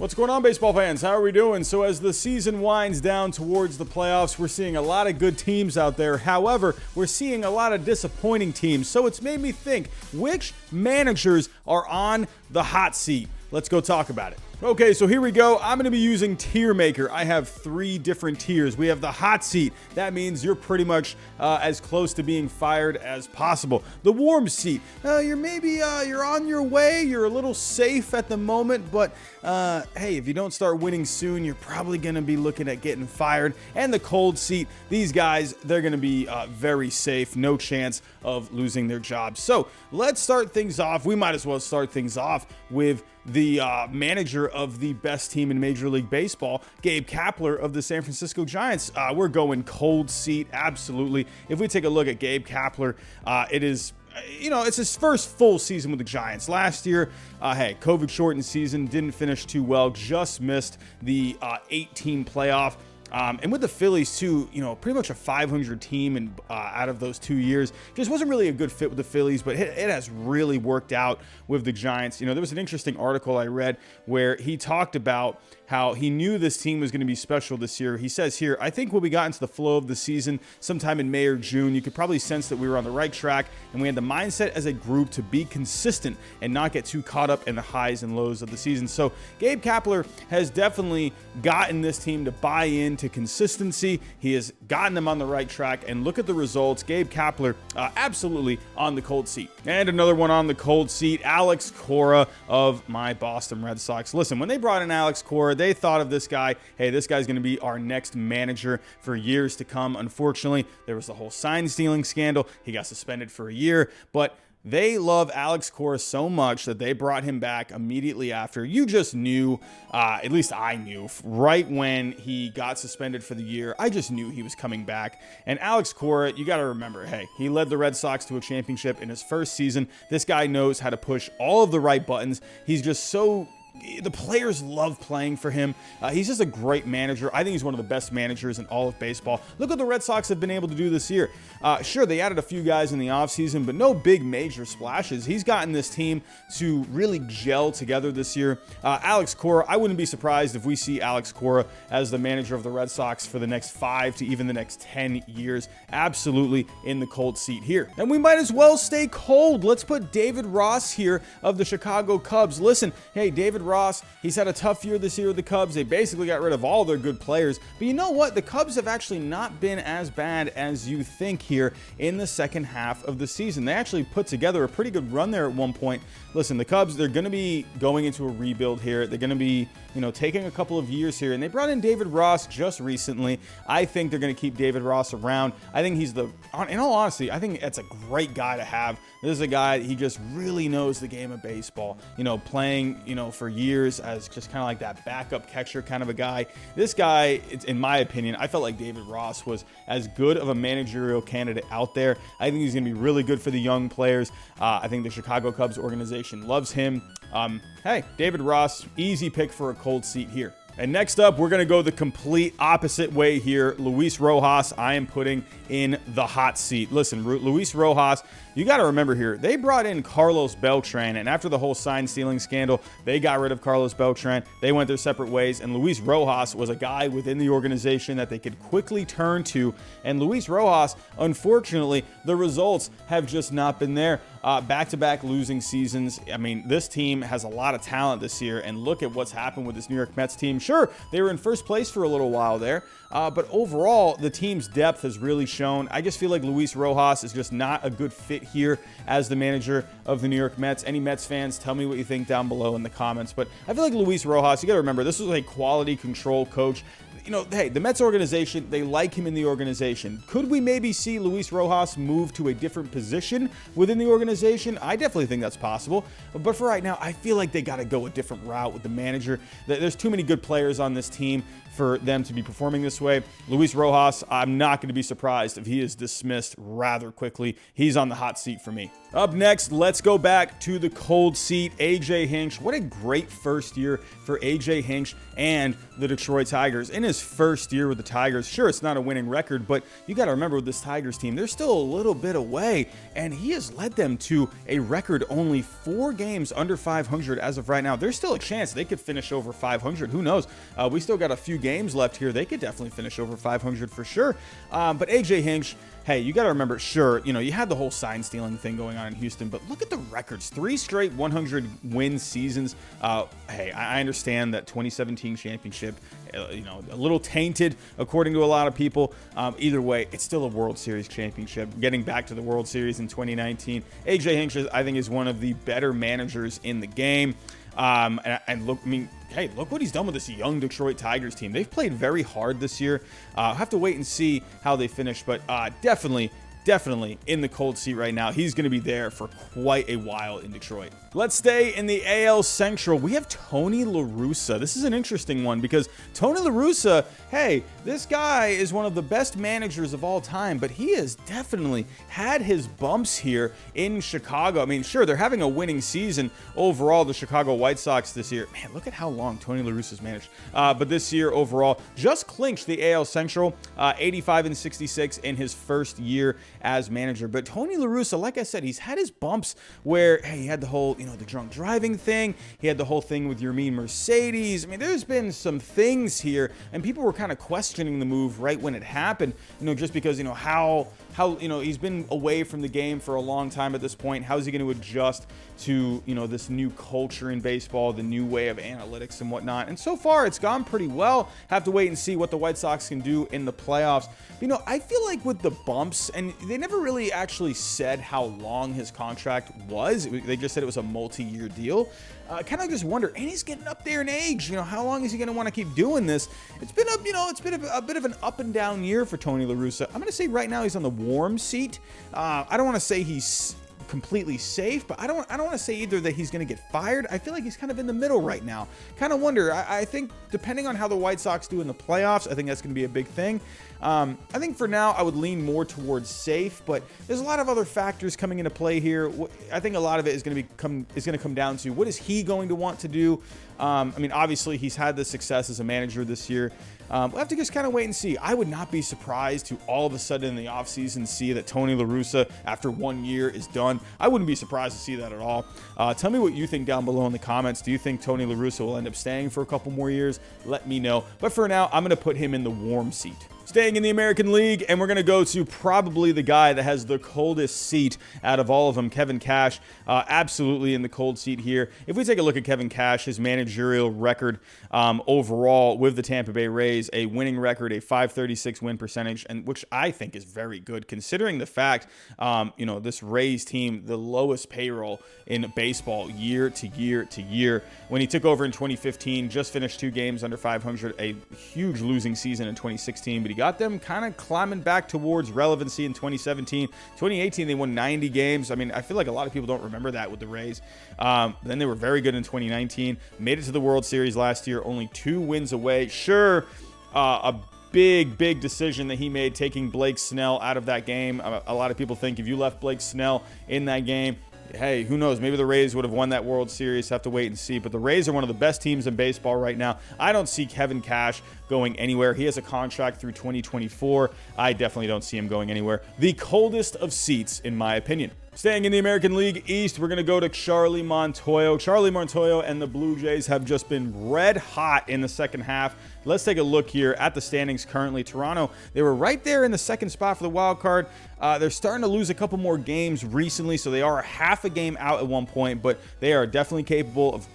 What's going on, baseball fans? How are we doing? So as the season winds down towards the playoffs, we're seeing a lot of good teams out there. However, we're seeing a lot of disappointing teams. So it's made me think, which managers are on the hot seat? Let's go talk about it. Okay, so here we go. I'm going to be using TierMaker. I have 3 different tiers. We have the hot seat. That means you're pretty much as close to being fired as possible. The warm seat. You're on your way. You're a little safe at the moment, but hey, if you don't start winning soon, you're probably going to be looking at getting fired. And the cold seat. These guys, they're going to be very safe. No chance of losing their jobs. So let's start things off. We might as well start things off with the manager of the best team in Major League Baseball, Gabe Kapler of the San Francisco Giants. We're going cold seat, absolutely. If we take a look at Gabe Kapler, it's his first full season with the Giants. Last year, COVID-shortened season, didn't finish too well, just missed the 8-team playoff. And with the Phillies too, pretty much a 500 team and out of those 2 years, just wasn't really a good fit with the Phillies, but it has really worked out with the Giants. There was an interesting article I read where he talked about how he knew this team was going to be special this year. He says here, I think when we got into the flow of the season sometime in May or June, you could probably sense that we were on the right track and we had the mindset as a group to be consistent and not get too caught up in the highs and lows of the season. So Gabe Kapler has definitely gotten this team to buy into consistency. He has gotten them on the right track, and look at the results. Gabe Kapler absolutely on the cold seat. And another one on the cold seat, Alex Cora of my Boston Red Sox. Listen, when they brought in Alex Cora, they thought of this guy, hey, this guy's going to be our next manager for years to come. Unfortunately, there was the whole sign stealing scandal. He got suspended for a year, but they love Alex Cora so much that they brought him back immediately after. You just knew, at least I knew, right when he got suspended for the year, I just knew he was coming back. And Alex Cora, you got to remember, hey, he led the Red Sox to a championship in his first season. This guy knows how to push all of the right buttons. He's just the players love playing for him. He's just a great manager. I think he's one of the best managers in all of baseball. Look what the Red Sox have been able to do this year. Sure, they added a few guys in the offseason, but no big major splashes. He's gotten this team to really gel together this year. Alex Cora, I wouldn't be surprised if we see Alex Cora as the manager of the Red Sox for the next 5 to even the next 10 years. Absolutely in the cold seat here. And we might as well stay cold. Let's put David Ross here of the Chicago Cubs. Listen, hey, David Ross, he's had a tough year this year with the Cubs. They basically got rid of all their good players. But you know what? The Cubs have actually not been as bad as you think here in the second half of the season. They actually put together a pretty good run there at one point. Listen, the Cubs, they're going to be going into a rebuild here. They're going to be, taking a couple of years here. And they brought in David Ross just recently. I think they're going to keep David Ross around. I think he's in all honesty, I think that's a great guy to have. This is a guy, he just really knows the game of baseball. Playing, for years as just kind of like that backup catcher kind of a guy. This guy, in my opinion, I felt like David Ross was as good of a managerial candidate out there. I think he's going to be really good for the young players. I think the Chicago Cubs organization loves him. Hey, David Ross, easy pick for a cold seat here. And next up, we're going to go the complete opposite way here. Luis Rojas, I am putting in the hot seat. Listen, Luis Rojas, you got to remember here, they brought in Carlos Beltran, and after the whole sign stealing scandal, they got rid of Carlos Beltran. They went their separate ways, and Luis Rojas was a guy within the organization that they could quickly turn to. And Luis Rojas, unfortunately, the results have just not been there. Back-to-back losing seasons. I mean, this team has a lot of talent this year, and look at what's happened with this New York Mets team. Sure, they were in first place for a little while there, but overall, the team's depth has really shown. I just feel like Luis Rojas is just not a good fit here as the manager of the New York Mets. Any Mets fans, tell me what you think down below in the comments. But I feel like Luis Rojas, you got to remember, this was a quality control coach. Hey, the Mets organization, they like him in the organization. Could we maybe see Luis Rojas move to a different position within the organization? I definitely think that's possible. But for right now, I feel like they got to go a different route with the manager. There's too many good players on this team for them to be performing this way. Luis Rojas, I'm not going to be surprised if he is dismissed rather quickly. He's on the hot seat for me. Up next, let's go back to the cold seat. A.J. Hinch. What a great first year for A.J. Hinch and the Detroit Tigers. In his his first year with the Tigers. Sure, it's not a winning record, but you got to remember with this Tigers team, they're still a little bit away, and he has led them to a record only 4 games under 500 as of right now. There's still a chance they could finish over 500. Who knows? We still got a few games left here. They could definitely finish over 500 for sure. But AJ Hinch, hey, you got to remember, sure, you had the whole sign stealing thing going on in Houston, but look at the records. 3 straight 100 win seasons. Hey, I understand that 2017 championship, a little tainted according to a lot of people. Either way, it's still a World Series championship. Getting back to the World Series in 2019, AJ Hinch, I think, is one of the better managers in the game. And look, hey, look what he's done with this young Detroit Tigers team. They've played very hard this year. I'll have to wait and see how they finish, but definitely in the cold seat right now. He's going to be there for quite a while in Detroit. Let's stay in the AL Central. We have Tony La Russa. This is an interesting one because Tony La Russa, hey, this guy is one of the best managers of all time, but he has definitely had his bumps here in Chicago. I mean, sure, they're having a winning season overall, the Chicago White Sox this year. Man, look at how long Tony La Russa's managed. But this year overall, just clinched the AL Central, 85-66 in his first year as manager. But Tony La Russa, like I said, he's had his bumps where, hey, he had the whole, the drunk driving thing. He had the whole thing with Yermin Mercedes. I mean, there's been some things here, and people were kind of questioning the move right when it happened, just because, how he's been away from the game for a long time at this point. How is he going to adjust to, this new culture in baseball, the new way of analytics and whatnot? And so far, it's gone pretty well. Have to wait and see what the White Sox can do in the playoffs. I feel like with the bumps, and they never really actually said how long his contract was. They just said it was a multi-year deal. Kind of just wonder, and he's getting up there in age. How long is he going to want to keep doing this? It's been a bit of an up and down year for Tony La Russa. I'm going to say right now he's on the warm seat. I don't want to say he's completely safe, but I don't want to say either that he's going to get fired. I feel like he's kind of in the middle right now. Kind of wonder. I think depending on how the White Sox do in the playoffs, I think that's going to be a big thing. I think for now I would lean more towards safe, but there's a lot of other factors coming into play here. I think a lot of it is going to come down to what is he going to want to do. Obviously he's had the success as a manager this year. We'll have to just kind of wait and see. I would not be surprised to all of a sudden in the offseason see that Tony La Russa, after 1 year, is done. I wouldn't be surprised to see that at all. Tell me what you think down below in the comments. Do you think Tony La Russa will end up staying for a couple more years? Let me know. But for now, I'm going to put him in the warm seat. Staying in the American League, and we're going to go to probably the guy that has the coldest seat out of all of them, Kevin Cash. Absolutely in the cold seat here. If we take a look at Kevin Cash, his managerial record overall with the Tampa Bay Rays, a winning record, a .536 win percentage, and which I think is very good considering the fact, this Rays team, the lowest payroll in baseball year to year to year. When he took over in 2015, just finished 2 games under 500, a huge losing season in 2016, but he got them kind of climbing back towards relevancy in 2017. 2018, they won 90 games. I feel like a lot of people don't remember that with the Rays. Then they were very good in 2019. Made it to the World Series last year, only 2 wins away. Sure, a big decision that he made taking Blake Snell out of that game. A lot of people think if you left Blake Snell in that game, hey, who knows? Maybe the Rays would have won that World Series. Have to wait and see. But the Rays are one of the best teams in baseball right now. I don't see Kevin Cash going anywhere. He has a contract through 2024. I definitely don't see him going anywhere. The coldest of seats, in my opinion. Staying in the American League East, we're going to go to Charlie Montoyo. Charlie Montoyo and the Blue Jays have just been red hot in the second half. Let's take a look here at the standings currently. Toronto, they were right there in the second spot for the wild card. They're starting to lose a couple more games recently, so they are half a game out at one point, but they are definitely capable of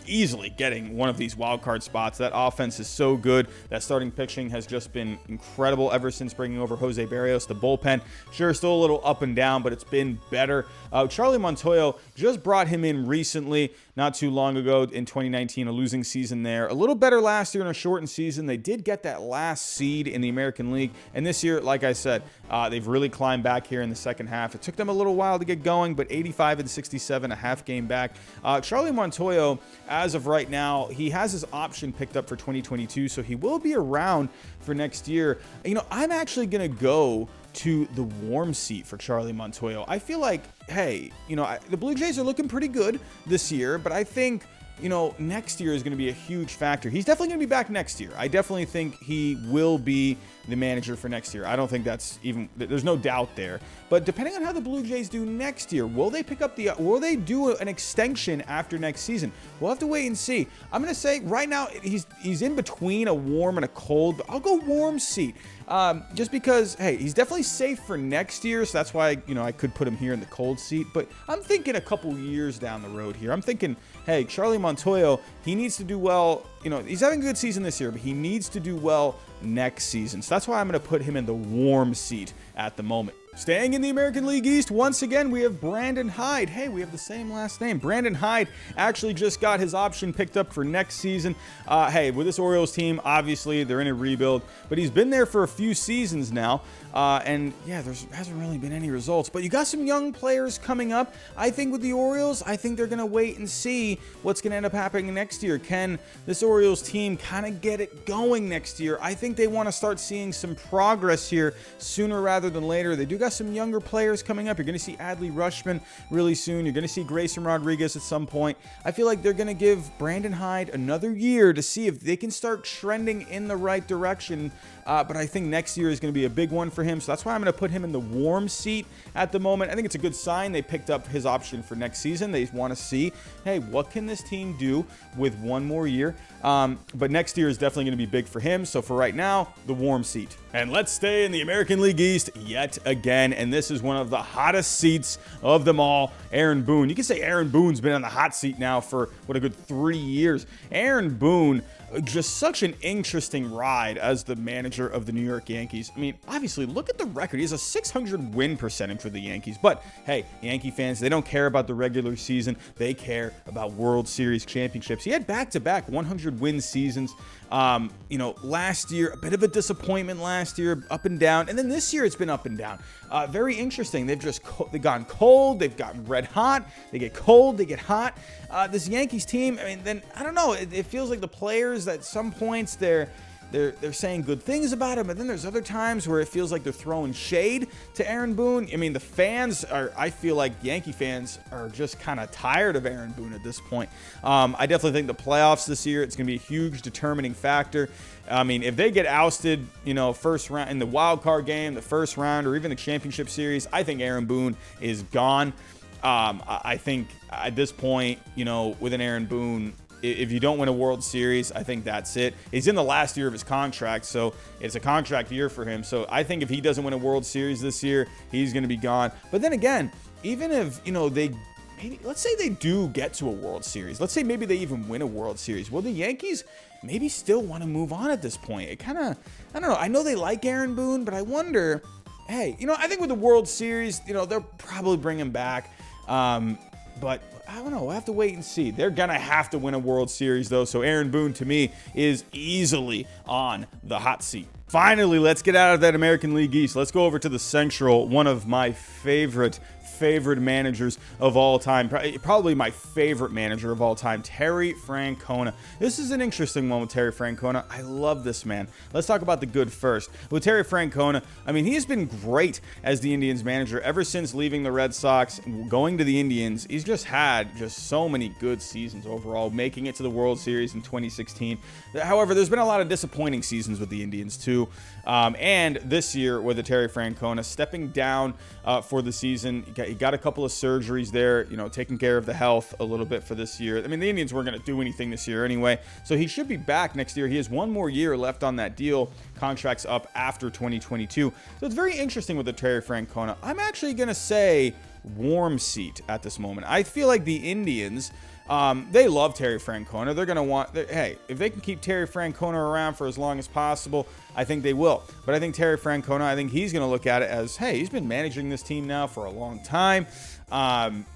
easily getting one of these wild card spots. That offense is so good. That starting pitching has just been incredible ever since bringing over Jose Barrios. The bullpen, sure, still a little up and down, but it's been better. Charlie Montoyo just brought him in recently, not too long ago in 2019, a losing season there. A little better last year in a shortened season. They did get that last seed in the American League, and this year, like I said, they've really climbed back here in the second half. It took them a little while to get going, but 85-67, a half game back. Charlie Montoyo, as of right now, he has his option picked up for 2022, so he will be around for next year. I'm actually going to go to the warm seat for Charlie Montoyo. I feel like, hey, the Blue Jays are looking pretty good this year, but I think next year is going to be a huge factor. He's definitely going to be back next year. I definitely think he will be the manager for next year. I don't think there's no doubt there. But depending on how the Blue Jays do next year, will they do an extension after next season? We'll have to wait and see. I'm going to say right now he's in between a warm and a cold, but I'll go warm seat. Just because, hey, he's definitely safe for next year, so that's why, I could put him here in the cold seat. But I'm thinking a couple years down the road here. I'm thinking, hey, Charlie Montoyo, he needs to do well. He's having a good season this year, but he needs to do well next season. So that's why I'm going to put him in the warm seat at the moment. Staying in the American League East, once again, we have Brandon Hyde. Hey, we have the same last name. Brandon Hyde actually just got his option picked up for next season. Hey, with this Orioles team, obviously, they're in a rebuild, but he's been there for a few seasons now. And yeah, there hasn't really been any results, but you got some young players coming up. I think with the Orioles, I think they're going to wait and see what's going to end up happening next year. Can this Orioles team kind of get it going next year? I think they want to start seeing some progress here sooner rather than later. They do got some younger players coming up. You're going to see Adley Rutschman really soon. You're going to see Grayson Rodriguez at some point. I feel like they're going to give Brandon Hyde another year to see if they can start trending in the right direction. But I think next year is going to be a big one for him. So that's why I'm going to put him in the warm seat at the moment. I think it's a good sign they picked up his option for next season. They want to see, hey, what can this team do with one more year? But next year is definitely going to be big for him. So for right now, the warm seat. And let's stay in the American League East yet again. And this is one of the hottest seats of them all, Aaron Boone. You can say Aaron Boone's been on the hot seat now for, what, a good 3 years. Aaron Boone, just such an interesting ride as the manager of the New York Yankees. I mean, obviously, look at the record. He has a 600 win percentage for the Yankees. But, hey, Yankee fans, they don't care about the regular season. They care about World Series championships. He had back-to-back 100-win seasons. Last year, a bit of a disappointment last year, up and down. And then this year, it's been up and down. Very interesting. They've gone cold. They've gotten red hot. They get cold. They get hot. This Yankees team, I don't know. It feels like the players at some points they're saying good things about him, but then there's other times where it feels like they're throwing shade to Aaron Boone. The fans I feel like Yankee fans are just kind of tired of Aaron Boone at this point. I definitely think the playoffs this year, it's going to be a huge determining factor. If they get ousted, first round in the wild card game, the first round, or even the championship series, I think Aaron Boone is gone. I think at this point, with an Aaron Boone, if you don't win a World Series, I think that's it. He's in the last year of his contract, so it's a contract year for him. So I think if he doesn't win a World Series this year, he's going to be gone. But then again, even if, let's say they do get to a World Series. Let's say maybe they even win a World Series. Will the Yankees maybe still want to move on at this point? It kind of, I don't know. I know they like Aaron Boone, but I wonder, hey, I think with the World Series, they'll probably bring him back. But I don't know. We'll have to wait and see. They're going to have to win a World Series, though. So Aaron Boone, to me, is easily on the hot seat. Finally, let's get out of that American League East. Let's go over to the Central, one of my favorite managers of all time, probably my favorite manager of all time, Terry Francona. This is an interesting one with Terry Francona. I love this man. Let's talk about the good first. With Terry Francona, he has been great as the Indians manager ever since leaving the Red Sox and going to the Indians. He's just had so many good seasons overall, making it to the World Series in 2016. However, there's been a lot of disappointing seasons with the Indians too. And this year with the Terry Francona stepping down for the season, he got a couple of surgeries there, taking care of the health a little bit for this year. The Indians weren't going to do anything this year anyway, so he should be back next year. He has one more year left on that deal. Contract's up after 2022. So it's very interesting with the Terry Francona. I'm actually going to say warm seat at this moment. I feel like the Indians, they love Terry Francona. They're going to want, hey, if they can keep Terry Francona around for as long as possible, I think they will. But I think Terry Francona, I think he's going to look at it as, hey, he's been managing this team now for a long time.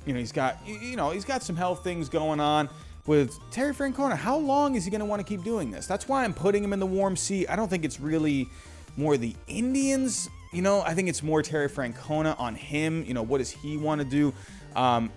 He's got some health things going on. With Terry Francona, how long is he going to want to keep doing this? That's why I'm putting him in the warm seat. I don't think it's really more the Indians. I think it's more Terry Francona on him. What does he want to do?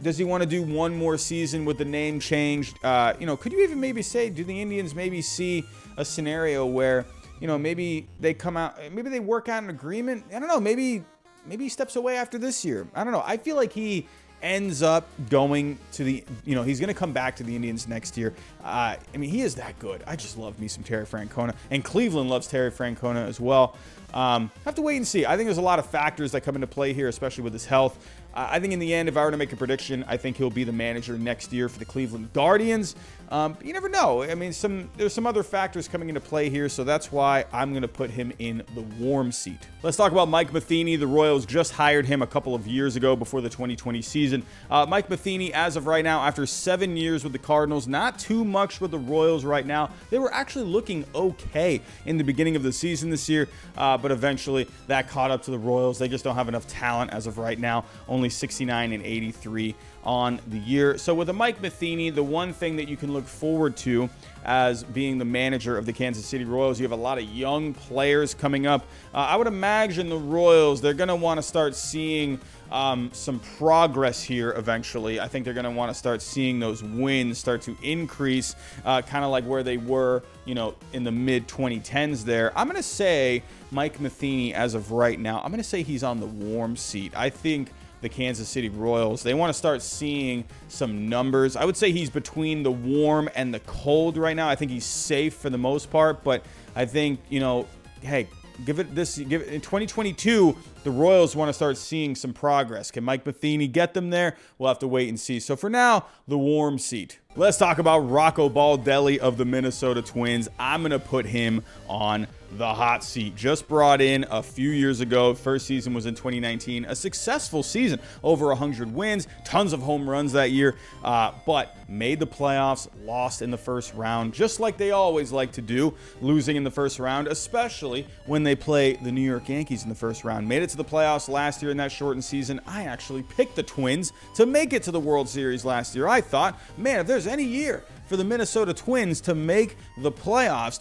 Does he want to do one more season with the name changed? Could you even maybe say, do the Indians maybe see a scenario where, maybe they come out, maybe they work out an agreement? I don't know. Maybe he steps away after this year. I don't know. I feel like he ends up going to the, he's going to come back to the Indians next year. I mean, he is that good. I just love me some Terry Francona, and Cleveland loves Terry Francona as well. Have to wait and see. I think there's a lot of factors that come into play here, especially with his health. I think in the end, if I were to make a prediction, I think he'll be the manager next year for the Cleveland Guardians. But you never know. I mean, there's some other factors coming into play here, so that's why I'm going to put him in the warm seat. Let's talk about Mike Matheny. The Royals just hired him a couple of years ago before the 2020 season. Mike Matheny, as of right now, after 7 years with the Cardinals, not too much with the Royals right now. They were actually looking okay in the beginning of the season this year, but eventually that caught up to the Royals. They just don't have enough talent as of right now. Only 69 and 83 on the year. So with a Mike Matheny, the one thing that you can look forward to as being the manager of the Kansas City Royals, you have a lot of young players coming up. I would imagine the Royals, they're going to want to start seeing some progress here eventually. I think they're going to want to start seeing those wins start to increase, kind of like where they were, in the mid-2010s there. I'm going to say Mike Matheny, as of right now, I'm going to say he's on the warm seat. I think the Kansas City Royals, they want to start seeing some numbers. I would say he's between the warm and the cold right now. I think he's safe for the most part, but I think, hey, in 2022, the Royals want to start seeing some progress. Can Mike Matheny get them there? We'll have to wait and see. So for now, the warm seat. Let's talk about Rocco Baldelli of the Minnesota Twins. I'm going to put him on the hot seat. Just brought in a few years ago. First season was in 2019. A successful season. Over 100 wins. Tons of home runs that year. But made the playoffs. Lost in the first round. Just like they always like to do. Losing in the first round. Especially when they play the New York Yankees in the first round. Made it to the playoffs last year in that shortened season. I actually picked the Twins to make it to the World Series last year. I thought, man, if there's any year for the Minnesota Twins to make the playoffs,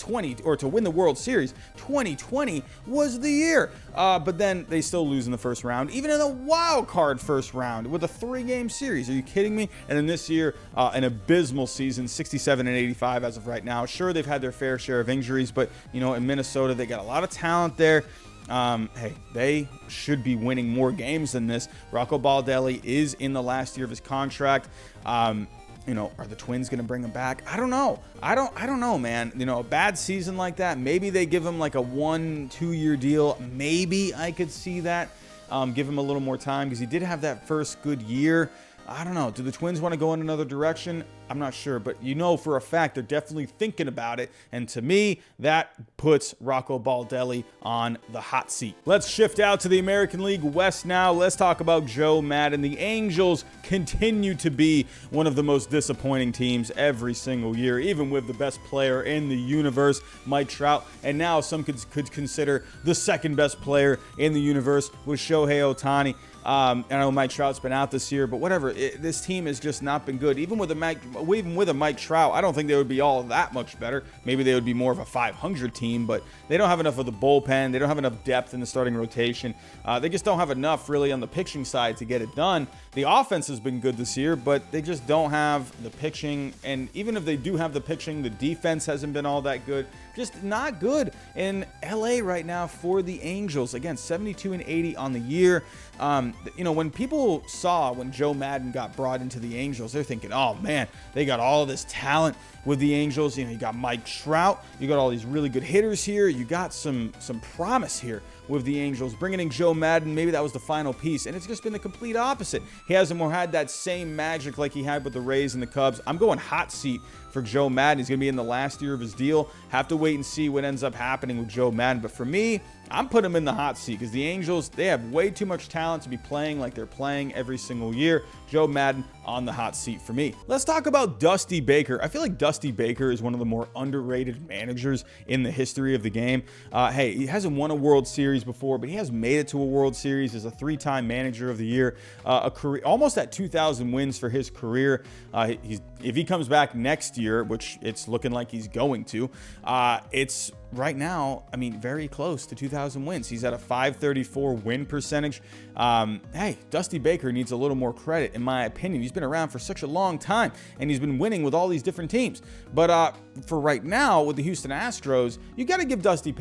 to win the World Series, 2020 was the year. But then they still lose in the first round, even in the wild card first round with a 3-game series. Are you kidding me? And then this year, an abysmal season, 67 and 85 as of right now. Sure, they've had their fair share of injuries, but in Minnesota, they got a lot of talent there. Hey, they should be winning more games than this. Rocco Baldelli is in the last year of his contract. Are the Twins going to bring him back? I don't know. I don't know, man. A bad season like that, maybe they give him like a 1-2 year deal. Maybe I could see that. Give him a little more time because he did have that first good year. I don't know. Do the Twins want to go in another direction? I'm not sure, but for a fact they're definitely thinking about it. And to me, that puts Rocco Baldelli on the hot seat. Let's shift out to the American League West now. Let's talk about Joe Maddon. The Angels continue to be one of the most disappointing teams every single year, even with the best player in the universe, Mike Trout. And now some could consider the second best player in the universe with Shohei Ohtani. I know Mike Trout's been out this year, but whatever. This team has just not been good. Even with a Mike Trout, I don't think they would be all that much better. Maybe they would be more of a 500 team, but they don't have enough of the bullpen. They don't have enough depth in the starting rotation. They just don't have enough really on the pitching side to get it done. The offense has been good this year, but they just don't have the pitching. And even if they do have the pitching, the defense hasn't been all that good. Just not good in LA right now for the Angels. Again, 72 and 80 on the year. When people saw when Joe Maddon got brought into the Angels, they're thinking, oh man, they got all of this talent with the Angels. You got Mike Trout, you got all these really good hitters here, you got some promise here with the Angels. Bringing in Joe Maddon, maybe that was the final piece, and it's just been the complete opposite. He hasn't had that same magic like he had with the Rays and the Cubs. I'm going hot seat for Joe Maddon. He's going to be in the last year of his deal. Have to wait and see what ends up happening with Joe Maddon. But for me, I'm putting him in the hot seat because the Angels, they have way too much talent to be playing like they're playing every single year. Joe Maddon on the hot seat for me. Let's talk about Dusty Baker. I feel like Dusty Baker is one of the more underrated managers in the history of the game. Hey, he hasn't won a World Series before, but he has made it to a World Series as a 3-time manager of the year. A career almost at 2,000 wins for his career. If he comes back next year, which it's looking like he's going to, it's right now, very close to 2,000 wins. He's at a .534 win percentage. Hey, Dusty Baker needs a little more credit, in my opinion. He's been around for such a long time, and he's been winning with all these different teams. But for right now, with the Houston Astros, you got to give Dusty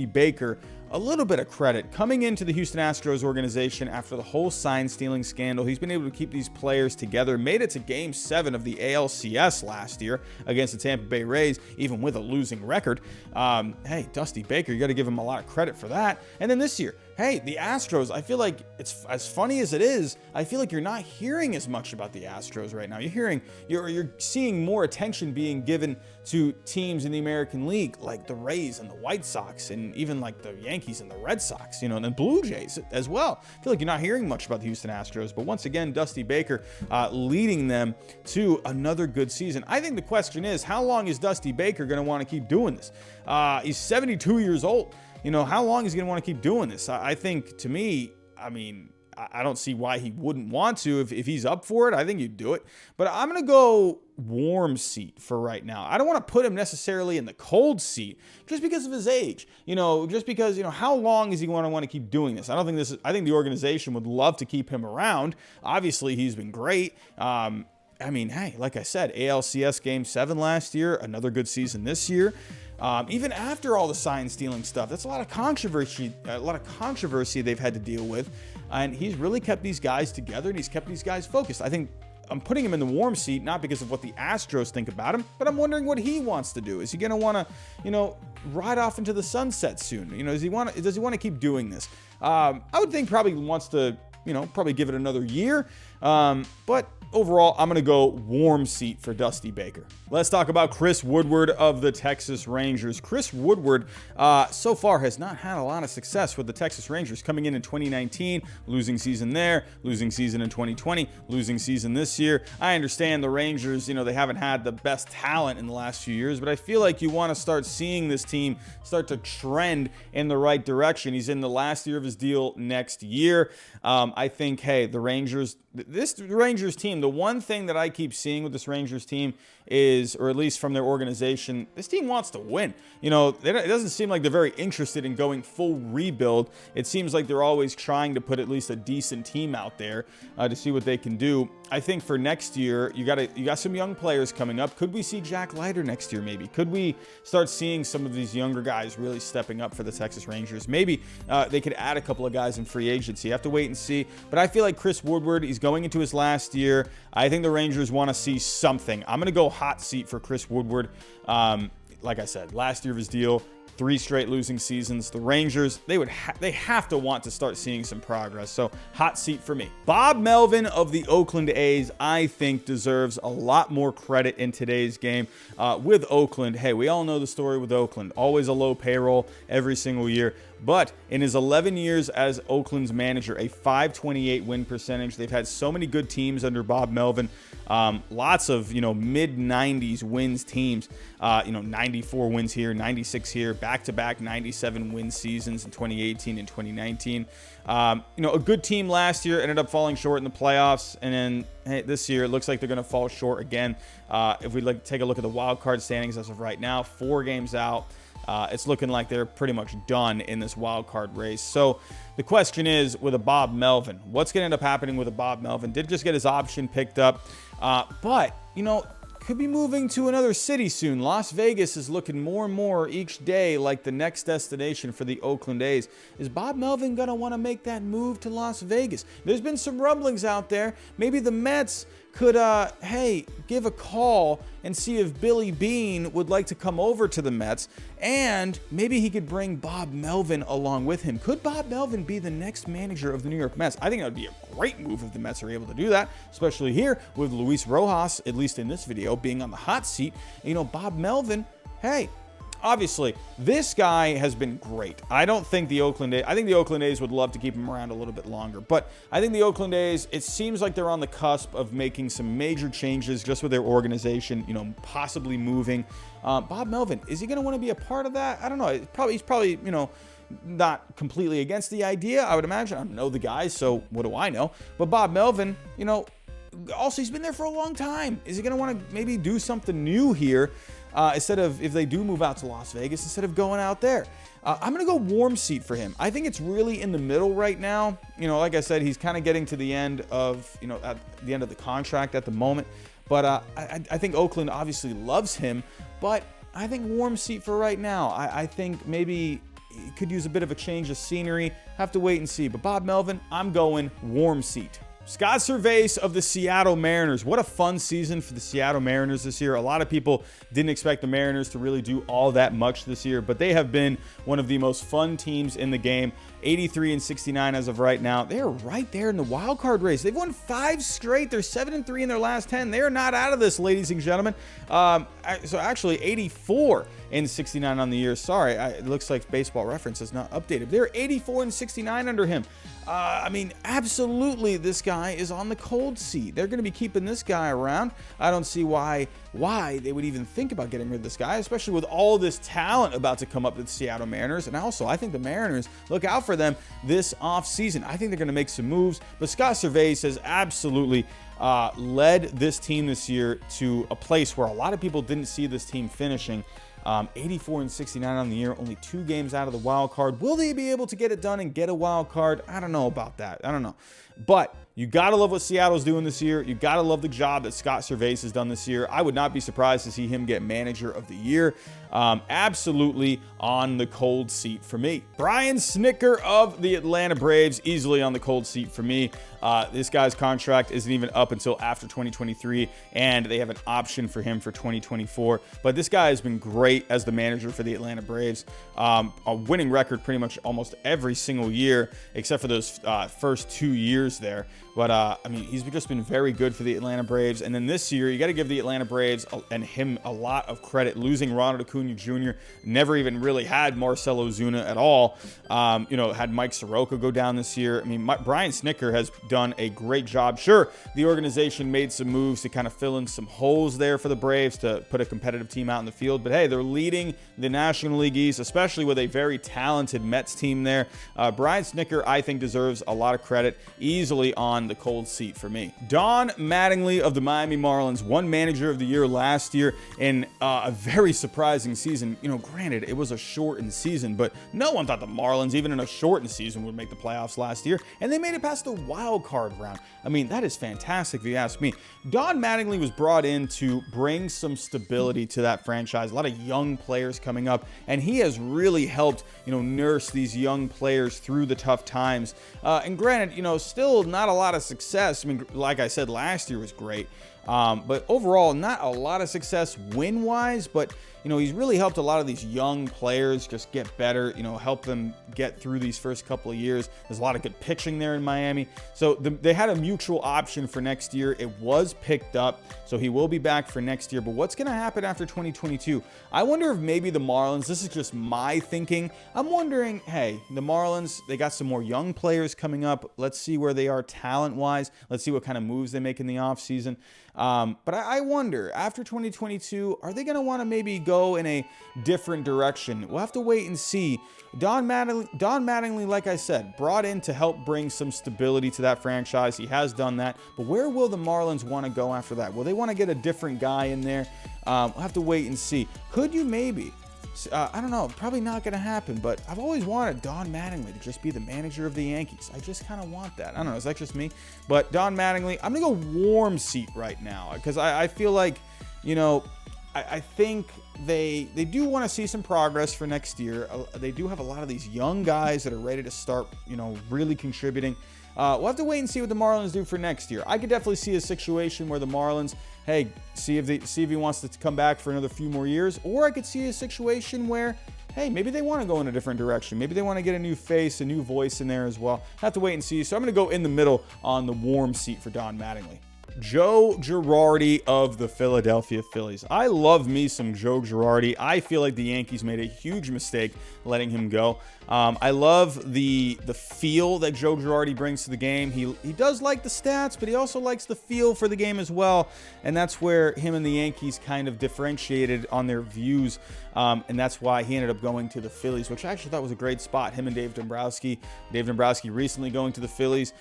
Baker a little bit of credit. Coming into the Houston Astros organization after the whole sign stealing scandal, he's been able to keep these players together, made it to Game 7 of the ALCS last year against the Tampa Bay Rays, even with a losing record. Hey, Dusty Baker, you got to give him a lot of credit for that. And then this year, hey, the Astros, I feel like, it's as funny as it is, I feel like you're not hearing as much about the Astros right now. You're seeing more attention being given to teams in the American League, like the Rays and the White Sox, and even like the Yankees and the Red Sox, and the Blue Jays as well. I feel like you're not hearing much about the Houston Astros, but once again, Dusty Baker leading them to another good season. I think the question is, how long is Dusty Baker going to want to keep doing this? He's 72 years old. How long is he going to want to keep doing this? I think, to me, I don't see why he wouldn't want to. If he's up for it, I think he'd do it. But I'm going to go warm seat for right now. I don't want to put him necessarily in the cold seat just because of his age. Just because, how long is he going to want to keep doing this? I think the organization would love to keep him around. Obviously, he's been great. Hey, like I said, ALCS Game 7 last year, another good season this year. Even after all the sign stealing stuff, that's a lot of controversy they've had to deal with. And he's really kept these guys together, and he's kept these guys focused. I think I'm putting him in the warm seat, not because of what the Astros think about him, but I'm wondering what he wants to do. Is he going to want to, ride off into the sunset soon? Does he want to keep doing this? I would think probably wants to, probably give it another year. But overall, I'm going to go warm seat for Dusty Baker. Let's talk about Chris Woodward of the Texas Rangers. Chris Woodward, so far, has not had a lot of success with the Texas Rangers. Coming in 2019, losing season there, losing season in 2020, losing season this year. I understand the Rangers, they haven't had the best talent in the last few years, but I feel like you want to start seeing this team start to trend in the right direction. He's in the last year of his deal next year. I think, hey, the Rangers team, the one thing that I keep seeing with this Rangers team is, or at least from their organization, this team wants to win. It doesn't seem like they're very interested in going full rebuild. It seems like they're always trying to put at least a decent team out there to see what they can do. I think for next year, you got some young players coming up. Could we see Jack Leiter next year? Maybe. Could we start seeing some of these younger guys really stepping up for the Texas Rangers? Maybe they could add a couple of guys in free agency. You have to wait and see. But I feel like Chris Woodward, he's going into his last year. I think the Rangers want to see something. I'm going to go hot seat for Chris Woodward. Like I said, last year of his deal, 3 straight losing seasons. The Rangers, they have to want to start seeing some progress. So hot seat for me. Bob Melvin of the Oakland A's, I think, deserves a lot more credit in today's game. With Oakland, hey, we all know the story with Oakland. Always a low payroll every single year. But in his 11 years as Oakland's manager, a .528 win percentage. They've had so many good teams under Bob Melvin. Lots of, mid-90s wins teams. 94 wins here, 96 here, back-to-back 97 win seasons in 2018 and 2019. A good team last year ended up falling short in the playoffs, and then this year it looks like they're going to fall short again. If we take a look at the wild card standings as of right now, 4 games out. It's looking like they're pretty much done in this wild card race. So the question is, with a Bob Melvin, what's going to end up happening with a Bob Melvin? Did just get his option picked up, but could be moving to another city soon. Las Vegas is looking more and more each day like the next destination for the Oakland A's. Is Bob Melvin going to want to make that move to Las Vegas? There's been some rumblings out there. Maybe the Mets could, give a call and see if Billy Beane would like to come over to the Mets, and maybe he could bring Bob Melvin along with him. Could Bob Melvin be the next manager of the New York Mets? I think that would be a great move if the Mets are able to do that, especially here with Luis Rojas, at least in this video, being on the hot seat. Bob Melvin, hey, obviously, this guy has been great. I think the Oakland A's would love to keep him around a little bit longer, but I think the Oakland A's, it seems like they're on the cusp of making some major changes just with their organization, possibly moving. Bob Melvin, is he going to want to be a part of that? I don't know. He's probably, not completely against the idea, I would imagine. I don't know the guy, so what do I know? But Bob Melvin, also, he's been there for a long time. Is he going to want to maybe do something new here? Instead of, if they do move out to Las Vegas, instead of going out there. I'm going to go warm seat for him. I think it's really in the middle right now. Like I said, he's kind of getting to the end of, at the end of the contract at the moment. But I think Oakland obviously loves him. But I think warm seat for right now. I think maybe he could use a bit of a change of scenery. Have to wait and see. But Bob Melvin, I'm going warm seat. Scott Servais of the Seattle Mariners. What a fun season for the Seattle Mariners this year. A lot of people didn't expect the Mariners to really do all that much this year, but they have been one of the most fun teams in the game. 83-69 as of right now. They're right there in the wild card race. They've won 5 straight. They're 7-3 in their last 10. They're not out of this, ladies and gentlemen. So actually 84-69 on the year. Sorry, it looks like Baseball Reference is not updated. They're 84-69 under him. I mean, absolutely, this guy is on the cold seat. They're going to be keeping this guy around. I don't see why they would even think about getting rid of this guy, especially with all this talent about to come up with the Seattle Mariners. And also, I think the Mariners, look out for them this offseason. I think they're going to make some moves. But Scott Servais has absolutely led this team this year to a place where a lot of people didn't see this team finishing. 84-69 on the year, only 2 games out of the wild card. Will they be able to get it done and get a wild card? I don't know about that. I don't know. But you got to love what Seattle's doing this year. You got to love the job that Scott Servais has done this year. I would not be surprised to see him get Manager of the Year. Absolutely on the cold seat for me. Brian Snitker of the Atlanta Braves, easily on the cold seat for me. This guy's contract isn't even up until after 2023, and they have an option for him for 2024. But this guy has been great as the manager for the Atlanta Braves. A winning record pretty much almost every single year, except for those first 2 years there. But, I mean, he's just been very good for the Atlanta Braves. And then this year, you got to give the Atlanta Braves and him a lot of credit. Losing Ronald Acuna Jr., never even really had Marcell Ozuna at all. Had Mike Soroka go down this year. I mean, Brian Snitker has done a great job. Sure, the organization made some moves to kind of fill in some holes there for the Braves to put a competitive team out in the field. But, hey, they're leading the National League East, especially with a very talented Mets team there. Brian Snitker, I think, deserves a lot of credit. Easily on the cold seat for me. Don Mattingly of the Miami Marlins won Manager of the Year last year in a very surprising season. Granted, it was a shortened season, but no one thought the Marlins, even in a shortened season, would make the playoffs last year, and they made it past the wild card round. I mean, that is fantastic if you ask me. Don Mattingly was brought in to bring some stability to that franchise. A lot of young players coming up, and he has really helped, nurse these young players through the tough times. And granted, still not a lot of success. I mean, like I said, last year was great. But overall, not a lot of success win-wise, but, he's really helped a lot of these young players just get better, help them get through these first couple of years. There's a lot of good pitching there in Miami. So they had a mutual option for next year. It was picked up, so he will be back for next year. But what's going to happen after 2022? I wonder if maybe the Marlins, this is just my thinking, I'm wondering, hey, the Marlins, they got some more young players coming up. Let's see where they are talent-wise. Let's see what kind of moves they make in the offseason. But I wonder, after 2022, are they going to want to maybe go in a different direction? We'll have to wait and see. Don Mattingly, like I said, brought in to help bring some stability to that franchise. He has done that. But where will the Marlins want to go after that? Will they want to get a different guy in there? We'll have to wait and see. Could you maybe... I don't know, probably not going to happen, but I've always wanted Don Mattingly to just be the manager of the Yankees. I just kind of want that. I don't know, is that just me? But Don Mattingly, I'm going to go warm seat right now because I feel like, I think they do want to see some progress for next year. They do have a lot of these young guys that are ready to start, really contributing. We'll have to wait and see what the Marlins do for next year. I could definitely see a situation where the Marlins, hey, see if he wants to come back for another few more years, or I could see a situation where, hey, maybe they want to go in a different direction. Maybe they want to get a new face, a new voice in there as well. Have to wait and see. So I'm going to go in the middle on the warm seat for Don Mattingly. Joe Girardi of the Philadelphia Phillies. I love me some Joe Girardi. I feel like the Yankees made a huge mistake letting him go. I love the feel that Joe Girardi brings to the game. He does like the stats, but he also likes the feel for the game as well. And that's where him and the Yankees kind of differentiated on their views. And that's why he ended up going to the Phillies, which I actually thought was a great spot. Him and Dave Dombrowski. Dave Dombrowski recently going to the Phillies.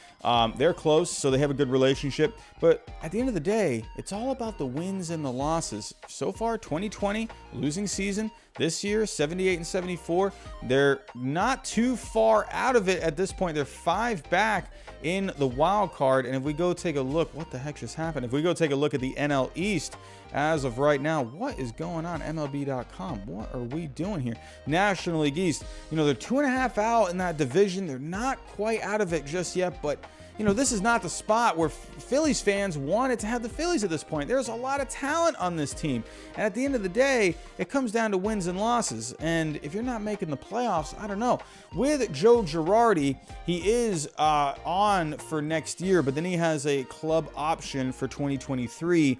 They're close, so they have a good relationship. But at the end of the day, it's all about the wins and the losses. So far, 2020, losing season. This year, 78-74. They're not too far out of it at this point. They're 5 back in the wild card. And if we go take a look, what the heck just happened? If we go take a look at the NL East, as of right now. What is going on, MLB.com? What are we doing here? National League East, they're 2.5 out in that division. They're not quite out of it just yet, but this is not the spot where Phillies fans wanted to have the Phillies at this point. There's a lot of talent on this team. And at the end of the day, it comes down to wins and losses. And if you're not making the playoffs, I don't know. With Joe Girardi, he is on for next year, but then he has a club option for 2023.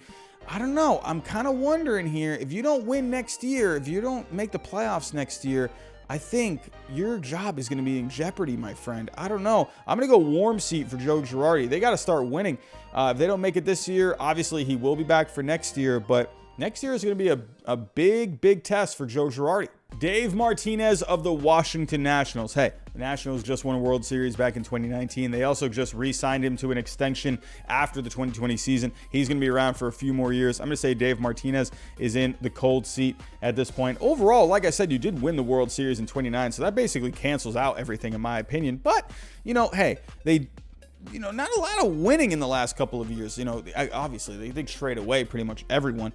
I don't know. I'm kind of wondering here, if you don't win next year, if you don't make the playoffs next year, I think your job is going to be in jeopardy, my friend. I don't know. I'm going to go warm seat for Joe Girardi. They got to start winning. If they don't make it this year, obviously he will be back for next year, but next year is going to be a big test for Joe Girardi. Dave Martinez of the Washington Nationals. Hey, the Nationals just won a World Series back in 2019. They also just re-signed him to an extension after the 2020 season. He's going to be around for a few more years. I'm going to say Dave Martinez is in the cold seat at this point. Overall, like I said, you did win the World Series in 29, so that basically cancels out everything in my opinion. But, hey, they... not a lot of winning in the last couple of years. Obviously, they trade away pretty much everyone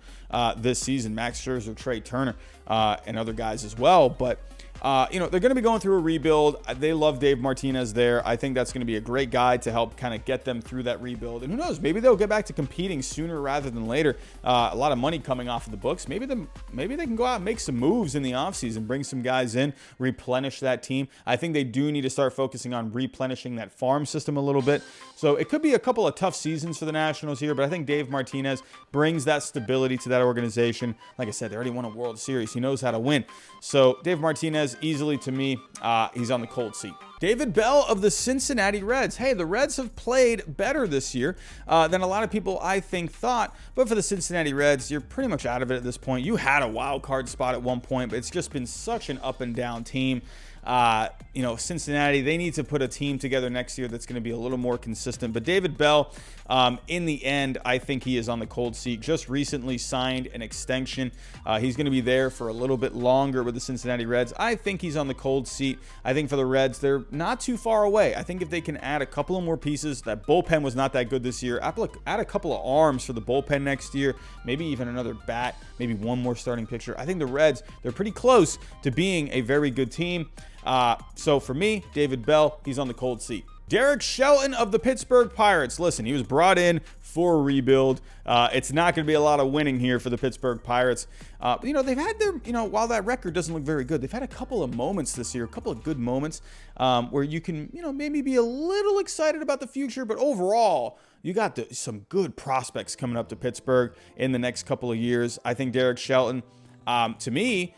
this season. Max Scherzer, Trey Turner, and other guys as well. But, they're going to be going through a rebuild. They love Dave Martinez there. I think that's going to be a great guy to help kind of get them through that rebuild. And who knows, maybe they'll get back to competing sooner rather than later. A lot of money coming off of the books. Maybe they can go out and make some moves in the offseason, bring some guys in, replenish that team. I think they do need to start focusing on replenishing that farm system a little bit. So it could be a couple of tough seasons for the Nationals here, but I think Dave Martinez brings that stability to that organization. Like I said, they already won a World Series. He knows how to win. So Dave Martinez, easily to me, he's on the cold seat. David Bell of the Cincinnati Reds. Hey, the Reds have played better this year than a lot of people, I think, thought. But for the Cincinnati Reds, you're pretty much out of it at this point. You had a wild card spot at one point, but it's just been such an up and down team. Cincinnati, they need to put a team together next year that's going to be a little more consistent. But David Bell, in the end, I think he is on the cold seat. Just recently signed an extension. He's going to be there for a little bit longer with the Cincinnati Reds. I think he's on the cold seat. I think for the Reds, they're not too far away. I think if they can add a couple of more pieces, that bullpen was not that good this year. Add a couple of arms for the bullpen next year, maybe even another bat, maybe one more starting pitcher. I think the Reds, they're pretty close to being a very good team. So for me, David Bell, he's on the cold seat. Derek Shelton of the Pittsburgh Pirates. Listen, he was brought in for a rebuild. It's not going to be a lot of winning here for the Pittsburgh Pirates. They've had their, while that record doesn't look very good, they've had a couple of moments this year, a couple of good moments where you can, maybe be a little excited about the future. But overall, you got some good prospects coming up to Pittsburgh in the next couple of years. I think Derek Shelton, to me,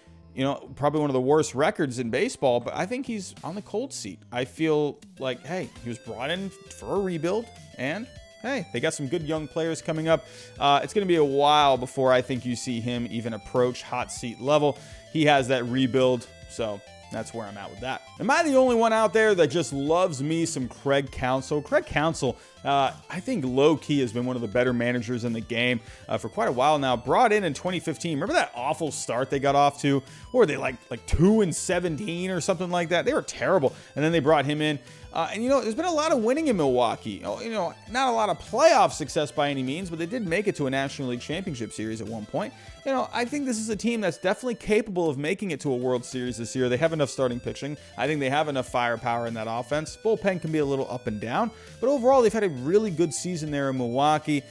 probably one of the worst records in baseball, but I think he's on the cold seat. I feel like, hey, he was brought in for a rebuild, and hey, they got some good young players coming up. It's going to be a while before I think you see him even approach hot seat level. He has that rebuild, so that's where I'm at with that. Am I the only one out there that just loves me some Craig Counsell? Craig Counsell, I think low-key has been one of the better managers in the game for quite a while now. Brought in 2015. Remember that awful start they got off to? Or were they like 2-17 or something like that? They were terrible. And then they brought him in. There's been a lot of winning in Milwaukee. Not a lot of playoff success by any means, but they did make it to a National League Championship Series at one point. I think this is a team that's definitely capable of making it to a World Series this year. They have enough starting pitching. I think they have enough firepower in that offense. Bullpen can be a little up and down, but overall, they've had a really good season there in Milwaukee.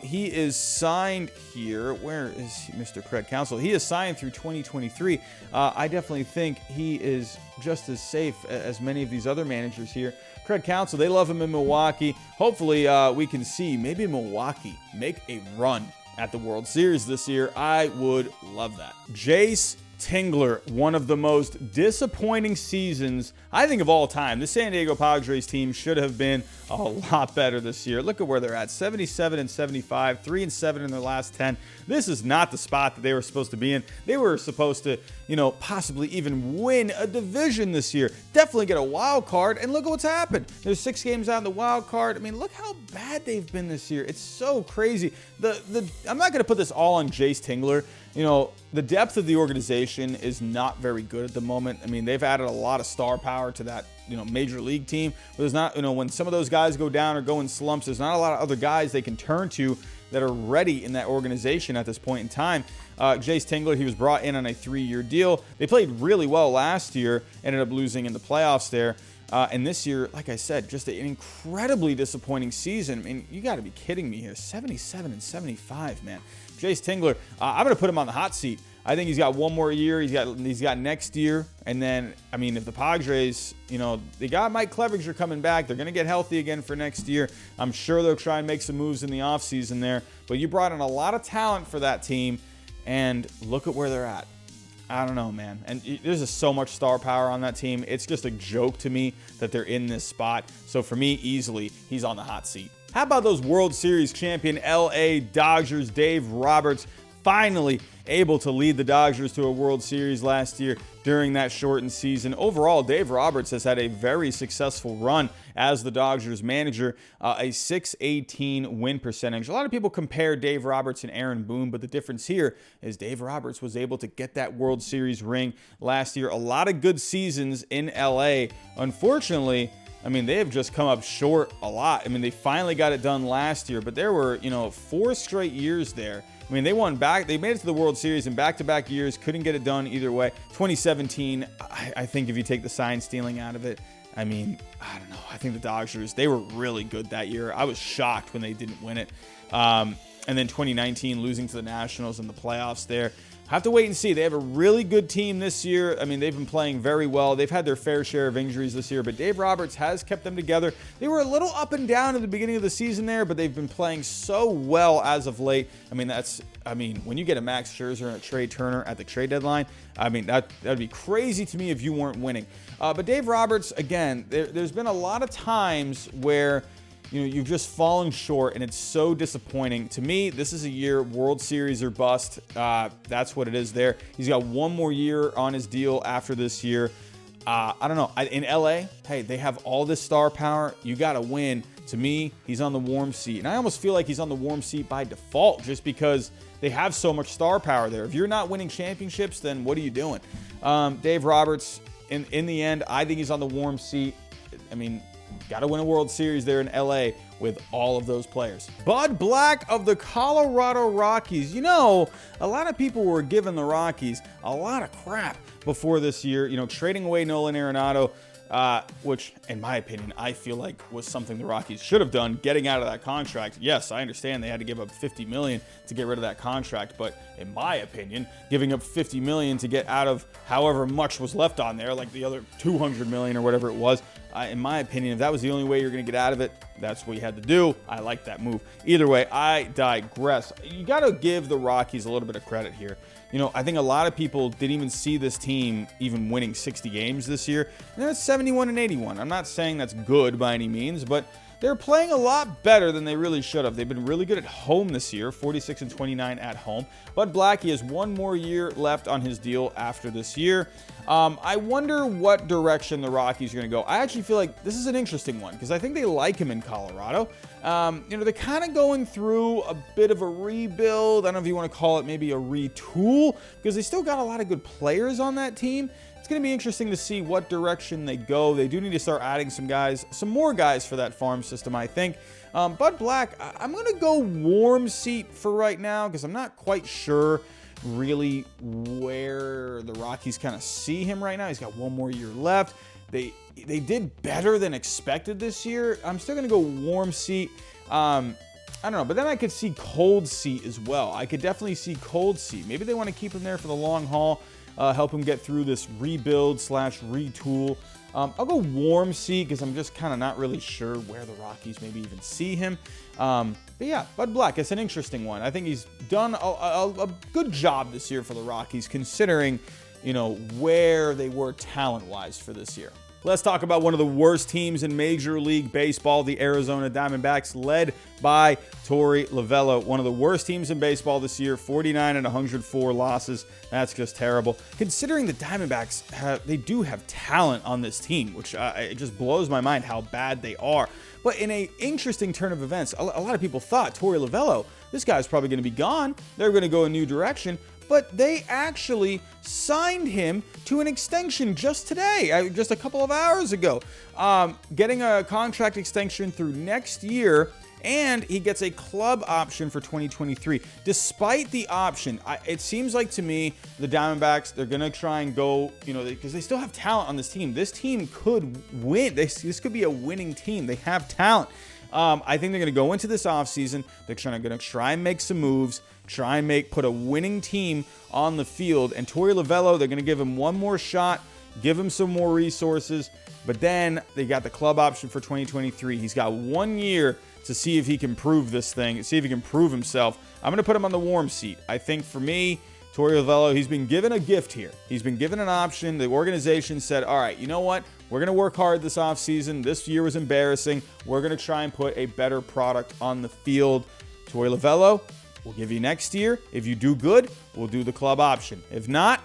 He is signed here. Where is Mr. Craig Counsell? He is signed through 2023. I definitely think he is just as safe as many of these other managers here. Craig Counsell, they love him in Milwaukee. Hopefully, we can see maybe Milwaukee make a run at the World Series this year. I would love that. Jayce Tingler, one of the most disappointing seasons, I think, of all time. The San Diego Padres team should have been a lot better this year. Look at where they're at, 77-75, 3-7 in their last 10. This is not the spot that they were supposed to be in. They were supposed to, possibly even win a division this year. Definitely get a wild card, and look at what's happened. There's 6 games out in the wild card. I mean, look how bad they've been this year. It's so crazy. I'm not going to put this all on Jayce Tingler. The depth of the organization is not very good at the moment. I mean, they've added a lot of star power to that, major league team. But there's not, when some of those guys go down or go in slumps, there's not a lot of other guys they can turn to that are ready in that organization at this point in time. Jayce Tingler, he was brought in on a 3-year deal. They played really well last year, ended up losing in the playoffs there. And this year, like I said, just an incredibly disappointing season. I mean, you got to be kidding me here. 77 and 75, man. Jayce Tingler, I'm going to put him on the hot seat. I think he's got one more year. He's got next year. And then, I mean, if the Padres, they got Mike Clevinger coming back. They're going to get healthy again for next year. I'm sure they'll try and make some moves in the offseason there. But you brought in a lot of talent for that team. And look at where they're at. I don't know, man. And there's just so much star power on that team. It's just a joke to me that they're in this spot. So for me, easily, he's on the hot seat. How about those World Series champion LA Dodgers, Dave Roberts, finally able to lead the Dodgers to a World Series last year during that shortened season. Overall, Dave Roberts has had a very successful run as the Dodgers manager, a .618 win percentage. A lot of people compare Dave Roberts and Aaron Boone, but the difference here is Dave Roberts was able to get that World Series ring last year. A lot of good seasons in LA. Unfortunately, I mean, they have just come up short a lot. I mean, they finally got it done last year, but there were, 4 straight years there. I mean, they made it to the World Series in back-to-back years, couldn't get it done either way. 2017, I think if you take the sign stealing out of it, I mean, I don't know. I think the Dodgers, they were really good that year. I was shocked when they didn't win it. And then 2019, losing to the Nationals in the playoffs there. Have to wait and see. They have a really good team this year. I mean, they've been playing very well. They've had their fair share of injuries this year, but Dave Roberts has kept them together. They were a little up and down at the beginning of the season there, but they've been playing so well as of late. I mean, when you get a Max Scherzer and a Trey Turner at the trade deadline, I mean, that'd be crazy to me if you weren't winning. But Dave Roberts, again, there's been a lot of times where you've just fallen short, and it's so disappointing. To me, this is a year World Series or bust. That's what it is there. He's got one more year on his deal after this year. I don't know. In LA, hey, they have all this star power. You got to win. To me, he's on the warm seat. And I almost feel like he's on the warm seat by default just because they have so much star power there. If you're not winning championships, then what are you doing? Dave Roberts, in the end, I think he's on the warm seat. I mean, got to win a World Series there in LA with all of those players. Bud Black of the Colorado Rockies. A lot of people were giving the Rockies a lot of crap before this year, trading away Nolan Arenado, which, in my opinion, I feel like was something the Rockies should have done, getting out of that contract. Yes, I understand they had to give up $50 million to get rid of that contract, but in my opinion, giving up $50 million to get out of however much was left on there, like the other $200 million or whatever it was, in my opinion, if that was the only way you're going to get out of it, that's what you had to do. I like that move. Either way, I digress. You got to give the Rockies a little bit of credit here. I think a lot of people didn't even see this team even winning 60 games this year. And they're at 71 and 81. I'm not saying that's good by any means, but they're playing a lot better than they really should have. They've been really good at home this year, 46 and 29 at home. Bud Black, he has one more year left on his deal after this year. I wonder what direction the Rockies are going to go. I actually feel like this is an interesting one because I think they like him in Colorado. They're kind of going through a bit of a rebuild. I don't know if you want to call it maybe a retool because they still got a lot of good players on that team. It's going to be interesting to see what direction they go. They do need to start adding some more guys for that farm system, I think. Bud Black, I'm going to go warm seat for right now because I'm not quite sure really where the Rockies kind of see him right now. He's got one more year left. They did better than expected this year. I'm still going to go warm seat. I don't know, but then I could see cold seat as well. I could definitely see cold seat. Maybe they want to keep him there for the long haul, help him get through this rebuild/retool. I'll go warm seat because I'm just kind of not really sure where the Rockies maybe even see him. But yeah, Bud Black, it's an interesting one. I think he's done a good job this year for the Rockies considering, where they were talent-wise for this year. Let's talk about one of the worst teams in Major League Baseball, the Arizona Diamondbacks, led by Torey Luvullo. One of the worst teams in baseball this year, 49 and 104 losses. That's just terrible. Considering the Diamondbacks, they do have talent on this team, which it just blows my mind how bad they are. But in an interesting turn of events, a lot of people thought Torey Luvullo, this guy's probably going to be gone. They're going to go a new direction. But they actually signed him to an extension just today, just a couple of hours ago, getting a contract extension through next year and he gets a club option for 2023. Despite the option, it seems like to me the Diamondbacks, they're going to try and go, because they still have talent on this team. This team could win. This could be a winning team. They have talent. I think they're going to go into this offseason. They're going to try and make some moves, try and put a winning team on the field. And Torey Luvullo, they're going to give him one more shot, give him some more resources. But then they got the club option for 2023. He's got 1 year to see if he can prove this thing, see if he can prove himself. I'm going to put him on the warm seat. I think for me, Torey Luvullo, he's been given a gift here. He's been given an option. The organization said, all right, you know what? We're going to work hard this offseason. This year was embarrassing. We're going to try and put a better product on the field. Torey Luvullo, we'll give you next year. If you do good, we'll do the club option. If not,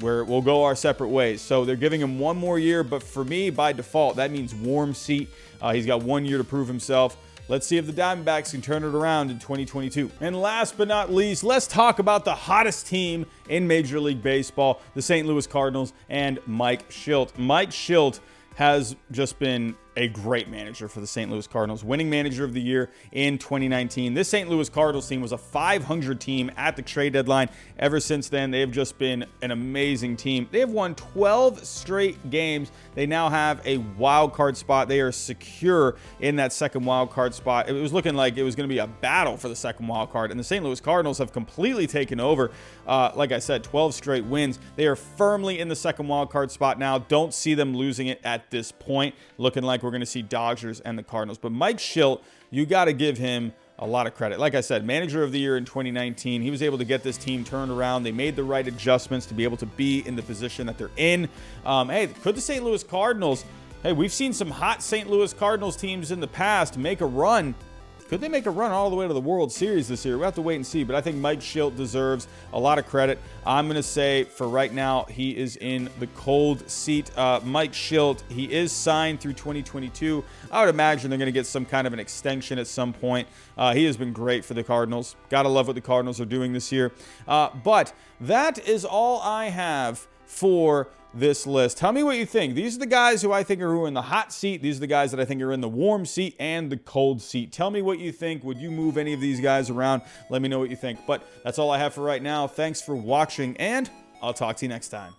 we'll go our separate ways. So they're giving him 1 more year. But for me, by default, that means warm seat. He's got 1 year to prove himself. Let's see if the Diamondbacks can turn it around in 2022. And last but not least, let's talk about the hottest team in Major League Baseball, the St. Louis Cardinals and Mike Shildt. Mike Shildt has just been a great manager for the St. Louis Cardinals, winning manager of the year in 2019. This St. Louis Cardinals team was a 500 team at the trade deadline. Ever since then, they have just been an amazing team. They have won 12 straight games. They now have a wild card spot. They are secure in that second wild card spot. It was looking like it was going to be a battle for the second wild card, and the St. Louis Cardinals have completely taken over. Like I said, 12 straight wins. They are firmly in the second wild card spot now. Don't see them losing it at this point. Looking like we're going to see Dodgers and the Cardinals. But Mike Shildt, you got to give him a lot of credit. Like I said, manager of the year in 2019. He was able to get this team turned around. They made the right adjustments to be able to be in the position that they're in. Hey, could the St. Louis Cardinals, we've seen some hot St. Louis Cardinals teams in the past make a run. Could they make a run all the way to the World Series this year? We'll have to wait and see, but I think Mike Shildt deserves a lot of credit. I'm going to say for right now, he is in the cold seat. Mike Shildt, he is signed through 2022. I would imagine they're going to get some kind of an extension at some point. He has been great for the Cardinals. Got to love what the Cardinals are doing this year. But that is all I have for this list. Tell me what you think. These are the guys who I think are in the hot seat. These are the guys that I think are in the warm seat and the cold seat. Tell me what you think. Would you move any of these guys around? Let me know what you think. But that's all I have for right now. Thanks for watching, and I'll talk to you next time.